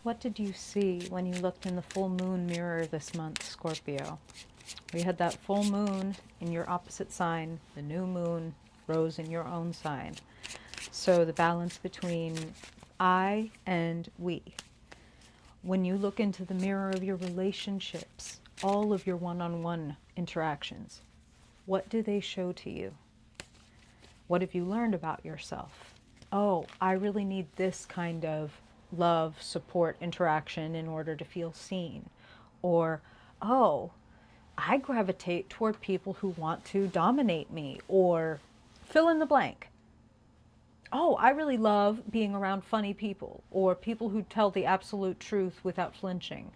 What did you see when you looked in the full moon mirror this month, Scorpio? We had that full moon in your opposite sign. The new moon rose in your own sign. So the balance between I and we. When you look into the mirror of your relationships, all of your one-on-one interactions, what do they show to you? What have you learned about yourself? Oh, I really need this kind of love, support, interaction in order to feel seen. Or, oh, I gravitate toward people who want to dominate me, or fill in the blank. Oh, I really love being around funny people, or people who tell the absolute truth without flinching.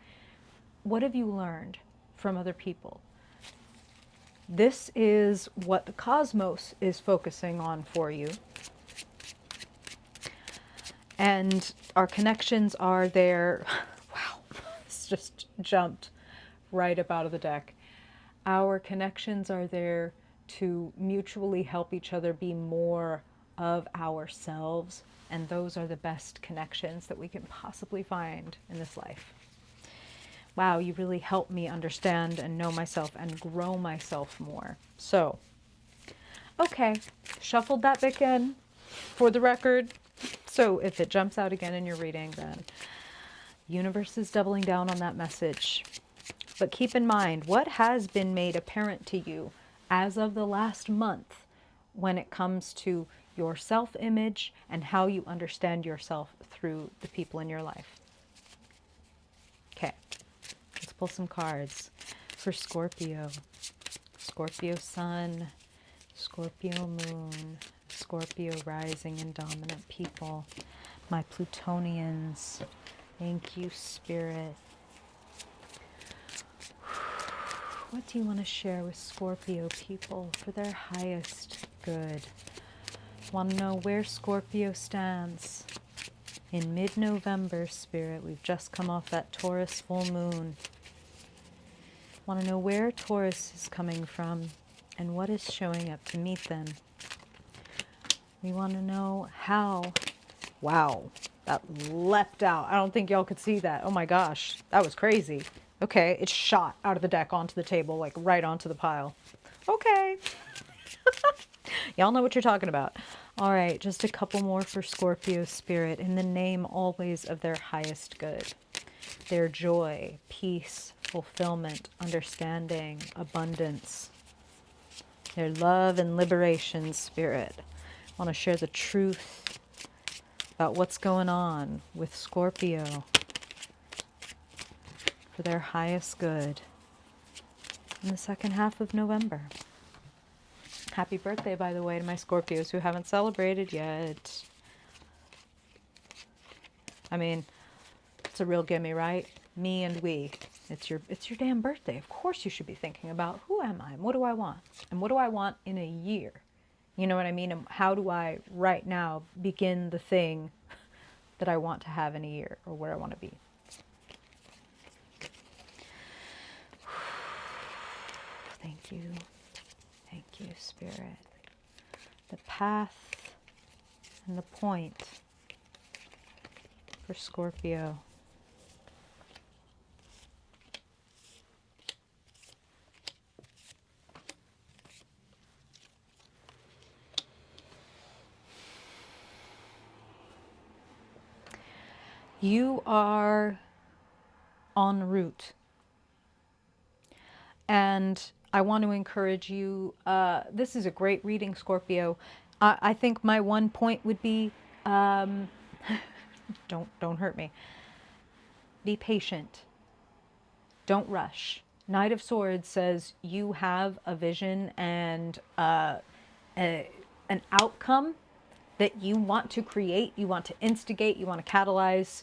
What have you learned from other people? This is what the cosmos is focusing on for you. And our connections are there. Wow, this just jumped right up out of the deck. Our connections are there to mutually help each other be more of ourselves. And those are the best connections that we can possibly find in this life. Wow, you really helped me understand and know myself and grow myself more. So, okay, shuffled that back in for the record. So if it jumps out again in your reading, then universe is doubling down on that message. But keep in mind, what has been made apparent to you as of the last month when it comes to your self-image and how you understand yourself through the people in your life. Okay, let's pull some cards for Scorpio. Scorpio Sun, Scorpio Moon, Scorpio Rising and Dominant People. My Plutonians, thank you, Spirit. What do you want to share with Scorpio people for their highest good? Want to know where Scorpio stands in mid-November, Spirit. We've just come off that Taurus full moon. Want to know where Taurus is coming from and what is showing up to meet them. We want to know how. Wow, that leapt out. I don't think y'all could see that. Oh my gosh, that was crazy. Okay, it shot out of the deck onto the table, like right onto the pile. Okay. Y'all know what you're talking about. All right, just a couple more for Scorpio Spirit in the name always of their highest good. Their joy, peace, fulfillment, understanding, abundance. Their love and liberation, Spirit. I want to share the truth about what's going on with Scorpio for their highest good in the second half of November. Happy birthday, by the way, to my Scorpios who haven't celebrated yet. I mean, it's a real gimme, right? Me and we. It's your damn birthday. Of course you should be thinking about who am I and what do I want? And what do I want in a year? You know what I mean? And how do I right now begin the thing that I want to have in a year or where I want to be? Thank you. Thank you, Spirit. The path and the point for Scorpio. You are en route. And I want to encourage you, this is a great reading, Scorpio. I think my one point would be, don't hurt me. Be patient. Don't rush. Knight of Swords says you have a vision and an outcome that you want to create, you want to instigate, you want to catalyze,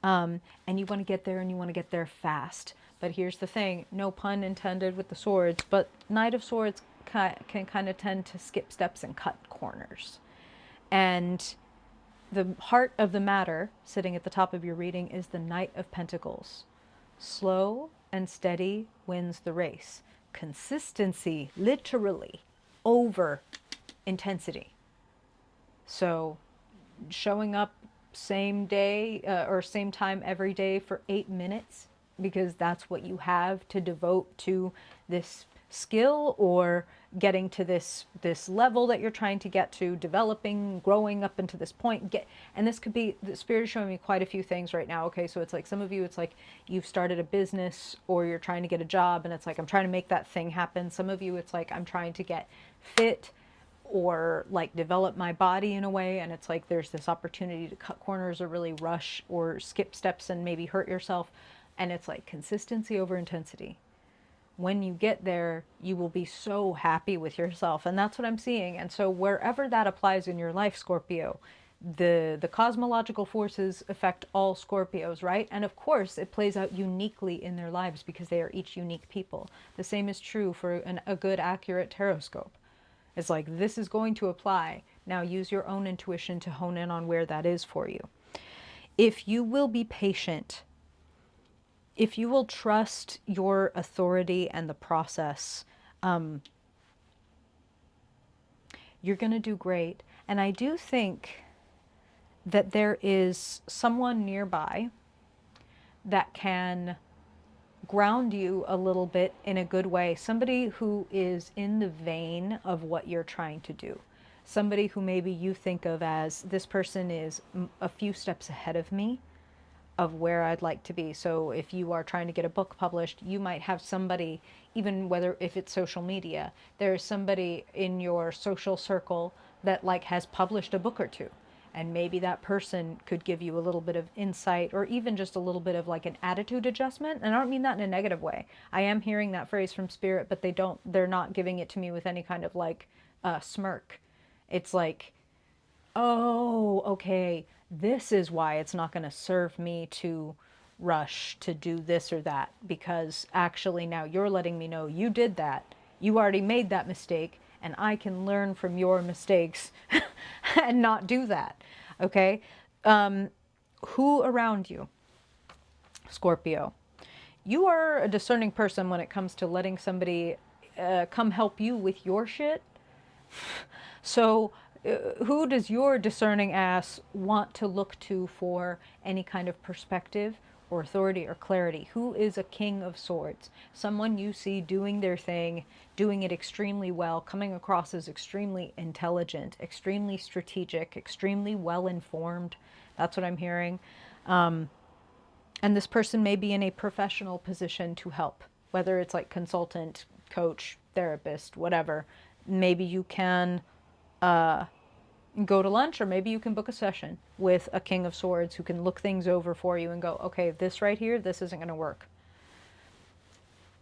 and you want to get there and you want to get there fast. But here's the thing, no pun intended with the swords, but Knight of Swords can kind of tend to skip steps and cut corners. And the heart of the matter, sitting at the top of your reading, is the Knight of Pentacles. Slow and steady wins the race. Consistency, literally, over intensity. So showing up same day or same time every day for 8 minutes, because that's what you have to devote to this skill or getting to this level that you're trying to get to, developing, growing up into this point. And this could be, the spirit is showing me quite a few things right now. Okay, so it's like some of you, it's like you've started a business or you're trying to get a job, and it's like I'm trying to make that thing happen. Some of you, it's like I'm trying to get fit or like develop my body in a way, and it's like there's this opportunity to cut corners or really rush or skip steps and maybe hurt yourself. And it's like consistency over intensity. When you get there, you will be so happy with yourself, and that's what I'm seeing. And so wherever that applies in your life, Scorpio, the cosmological forces affect all Scorpios, right? And of course it plays out uniquely in their lives because they are each unique people. The same is true for a good accurate tarot scope. It's like, this is going to apply. Now use your own intuition to hone in on where that is for you. If you will be patient, if you will trust your authority and the process, you're going to do great. And I do think that there is someone nearby that can ground you a little bit in a good way. Somebody who is in the vein of what you're trying to do. Somebody who maybe you think of as, this person is a few steps ahead of me of where I'd like to be. So if you are trying to get a book published, you might have somebody, even whether if it's social media, there's somebody in your social circle that like has published a book or two. And maybe that person could give you a little bit of insight or even just a little bit of like an attitude adjustment. And I don't mean that in a negative way. I am hearing that phrase from spirit, but they're not giving it to me with any kind of like smirk. It's like, oh, okay, this is why it's not going to serve me to rush to do this or that, because actually now you're letting me know you did that. You already made that mistake, and I can learn from your mistakes and not do that. Okay? Who around you? Scorpio. You are a discerning person when it comes to letting somebody come help you with your shit. So who does your discerning ass want to look to for any kind of perspective or authority or clarity? Who is a king of swords? Someone you see doing their thing, doing it extremely well, coming across as extremely intelligent, extremely strategic, extremely well informed. That's what I'm hearing. And this person may be in a professional position to help, whether it's like consultant, coach, therapist, whatever. Maybe you can go to lunch, or maybe you can book a session with a king of swords who can look things over for you and go, okay, this right here, this isn't going to work.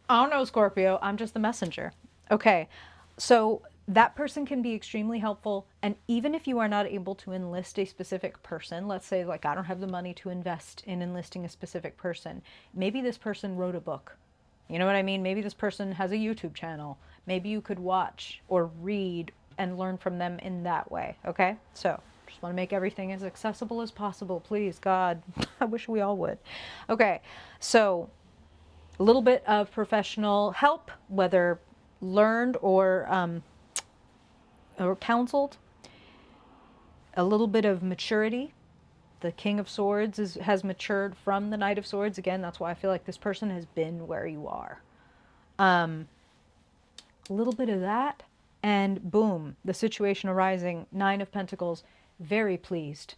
I don't know, Scorpio, I'm just the messenger. Okay, so that person can be extremely helpful. And even if you are not able to enlist a specific person, let's say like I don't have the money to invest in enlisting a specific person, maybe this person wrote a book. You know what I mean? Maybe this person has a YouTube channel. Maybe you could watch or read and learn from them in that way. Okay? So just want to make everything as accessible as possible. Please, God. I wish we all would. Okay. So a little bit of professional help, whether learned or counseled. A little bit of maturity. The King of Swords has matured from the Knight of Swords. Again, that's why I feel like this person has been where you are. A little bit of that, and boom, the situation arising. 9 of Pentacles, very pleased.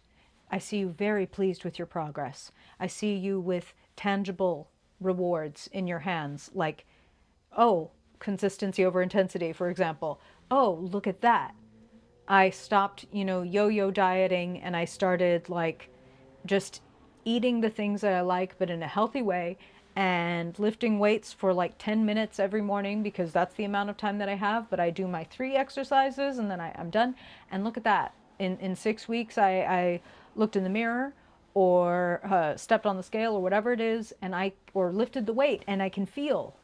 I see you very pleased with your progress. I see you with tangible rewards in your hands, like, oh, consistency over intensity, for example. Oh, look at that. I stopped, yo-yo dieting, and I started like just eating the things that I like, but in a healthy way, and lifting weights for like 10 minutes every morning because that's the amount of time that I have. But I do my 3 exercises and then I'm done. And look at that. In 6 weeks, I looked in the mirror or stepped on the scale or whatever it is, and or lifted the weight, and I can feel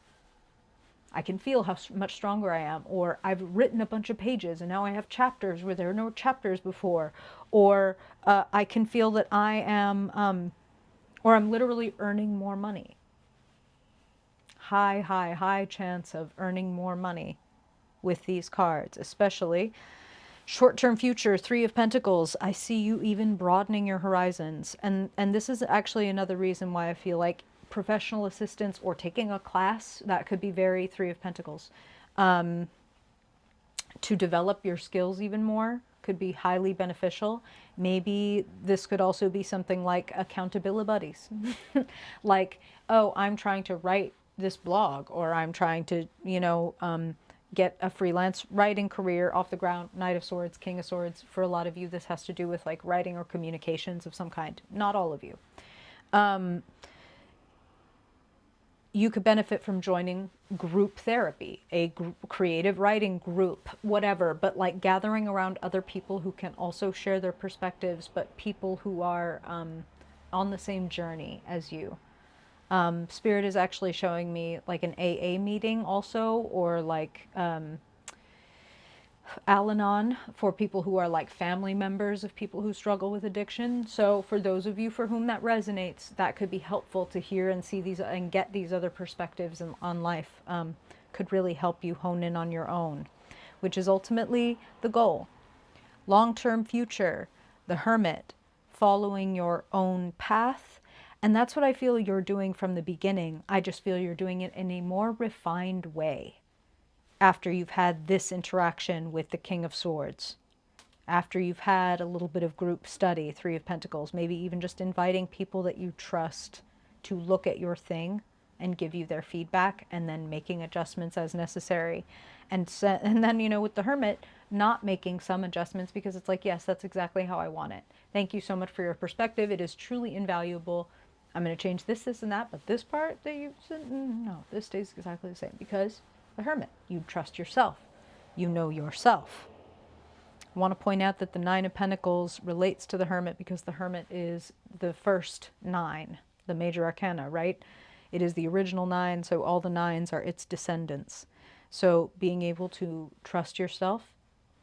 how much stronger I am. Or I've written a bunch of pages and now I have chapters where there were no chapters before. Or I can feel that I am, or I'm literally earning more money. High chance of earning more money with these cards, especially Short-term future, Three of Pentacles. I see you even broadening your horizons. And this is actually another reason why I feel like professional assistance or taking a class, that could be very Three of Pentacles. To develop your skills even more could be highly beneficial. Maybe this could also be something like accountability buddies. Like, oh, I'm trying to write this blog, or I'm trying to, get a freelance writing career off the ground. Knight of Swords, King of Swords. For a lot of you, this has to do with like writing or communications of some kind. Not all of you. You could benefit from joining group therapy, a creative writing group, whatever, but like gathering around other people who can also share their perspectives, but people who are on the same journey as you. Spirit is actually showing me like an AA meeting also, or like Al-Anon for people who are like family members of people who struggle with addiction. So for those of you for whom that resonates, that could be helpful to hear and see these and get these other perspectives on life. Could really help you hone in on your own, which is ultimately the goal. Long-term future, the Hermit, following your own path. And that's what I feel you're doing from the beginning. I just feel you're doing it in a more refined way after you've had this interaction with the King of Swords, after you've had a little bit of group study, Three of Pentacles, maybe even just inviting people that you trust to look at your thing and give you their feedback, and then making adjustments as necessary. And then, with the Hermit, not making some adjustments because it's like, yes, that's exactly how I want it. Thank you so much for your perspective. It is truly invaluable. I'm going to change this, this, and that, but this part that you said, no, this stays exactly the same, because the Hermit, you trust yourself. You know yourself. I want to point out that the Nine of Pentacles relates to the Hermit because the Hermit is the first nine, the major arcana, right? It is the original nine, so all the nines are its descendants. So being able to trust yourself,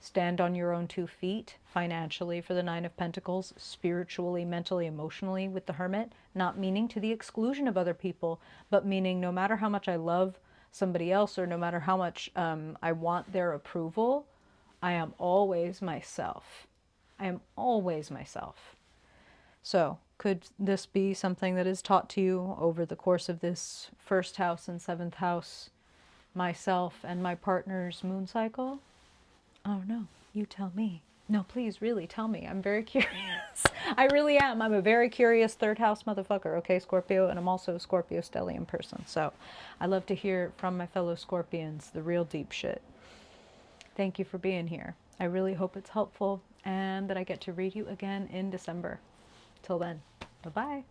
stand on your own 2 feet financially for the Nine of Pentacles, spiritually, mentally, emotionally with the Hermit, not meaning to the exclusion of other people, but meaning no matter how much I love somebody else, or no matter how much I want their approval, I am always myself. I am always myself. So could this be something that is taught to you over the course of this first house and seventh house, myself and my partner's moon cycle? Oh no, you tell me. No, please, really tell me. I'm very curious. I really am. I'm a very curious third house motherfucker, okay, Scorpio? And I'm also a Scorpio stellium person. So I love to hear from my fellow Scorpions the real deep shit. Thank you for being here. I really hope it's helpful and that I get to read you again in December. Till then, bye-bye.